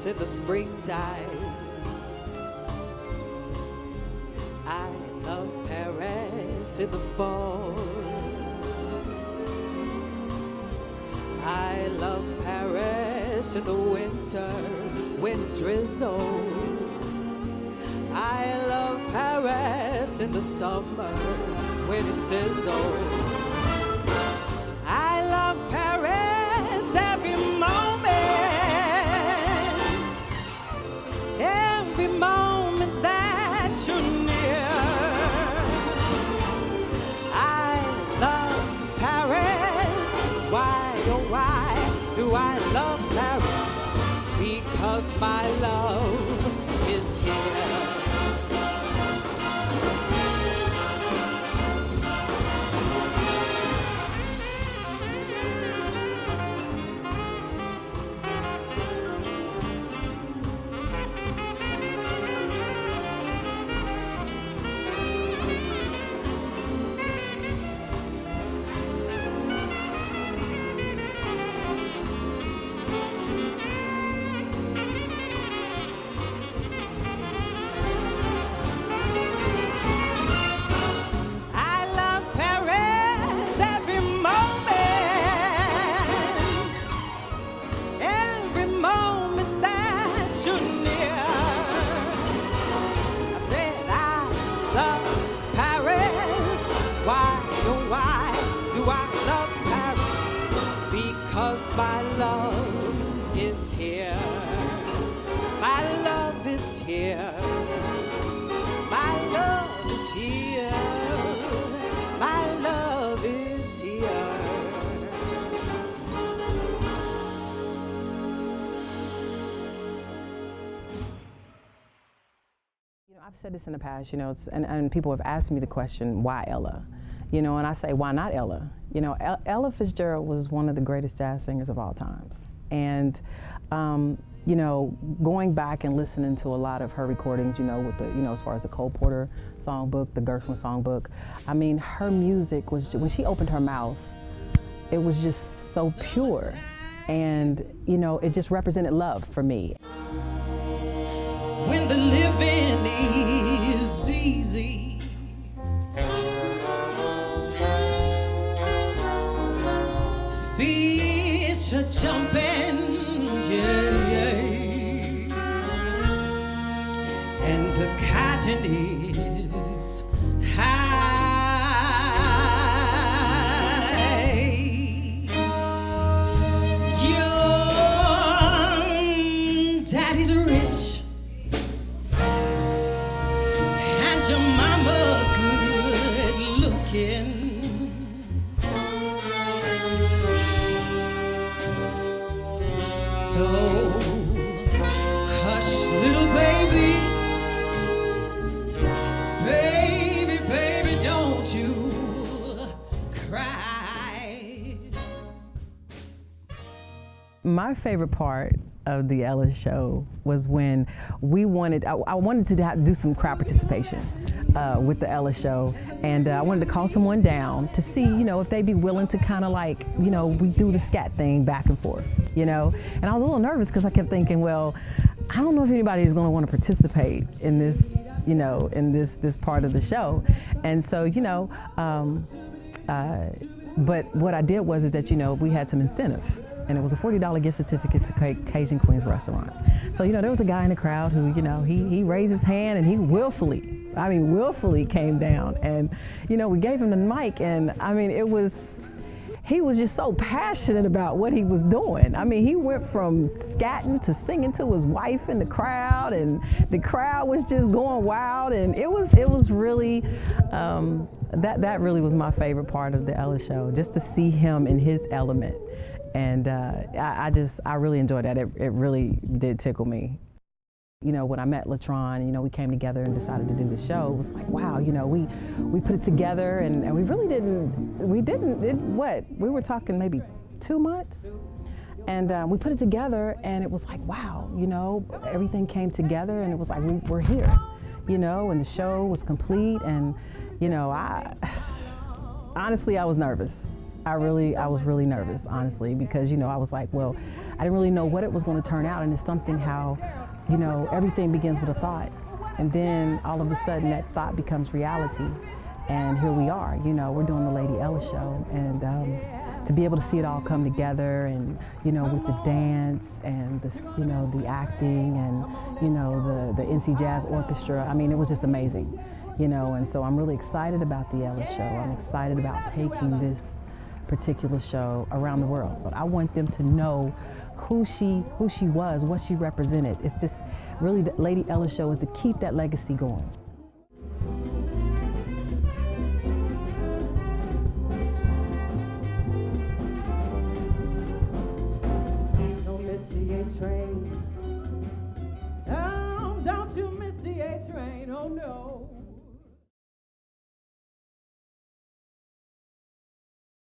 Paris in the springtime. I love Paris in the fall. I love Paris in the winter when it drizzles. I love Paris in the summer when it sizzles. I love Paris every moment that you're near. I love Paris. Why, oh why do I love Paris? Because my love is here. My love is here. My love is here. My love is here. My love is here. You know, I've said this in the past, you know, and people have asked me the question, why Ella? You know, and I say, why not Ella? You know, Ella Fitzgerald was one of the greatest jazz singers of all times. And, you know, going back and listening to a lot of her recordings, you know, with the, you know, as far as the Cole Porter songbook, the Gershwin songbook, I mean, her music was, when she opened her mouth, it was just so pure. And, you know, it just represented love for me. When the living is easy, fish are jumping, yeah, yeah, and the cotton is high. Your daddy's rich and your mama's good looking. So, hush, little baby, baby, baby, don't you cry. My favorite part of the Ella show was when we wanted, I wanted to do some crowd participation with the Ella show, and I wanted to call someone down to see, you know, if they'd be willing to kind of like, you know, we do the scat thing back and forth, you know, and I was a little nervous because I kept thinking, well, I don't know if anybody is going to want to participate in this, you know, in this part of the show, and so, you know, but what I did was that, you know, we had some incentive. And it was a $40 gift certificate to Cajun Queen's restaurant. So, you know, there was a guy in the crowd who, you know, he raised his hand and he willfully came down. And, you know, we gave him the mic, and I mean, he was just so passionate about what he was doing. I mean, he went from scatting to singing to his wife in the crowd, and the crowd was just going wild. And it was really, that really was my favorite part of the Ella show, just to see him in his element. And I really enjoyed that. It really did tickle me. You know, when I met Latron, you know, we came together and decided to do the show. It was like, wow, you know, we put it together, and we really we were talking maybe 2 months. And we put it together, and it was like, wow, you know, everything came together, and it was like, we're here, you know, and the show was complete. And, you know, honestly, I was nervous. I was really nervous, honestly, because, you know, I was like, well, I didn't really know what it was going to turn out, and it's something how, you know, everything begins with a thought, and then all of a sudden that thought becomes reality, and here we are. You know, we're doing the Lady Ella show, and to be able to see it all come together, and you know, with the dance and the, you know, the acting, and you know, the NC Jazz Orchestra. I mean, it was just amazing, you know. And so I'm really excited about the Ella show. I'm excited about taking this particular show around the world. But I want them to know who she was, what she represented. It's just really the Lady Ella show is to keep that legacy going.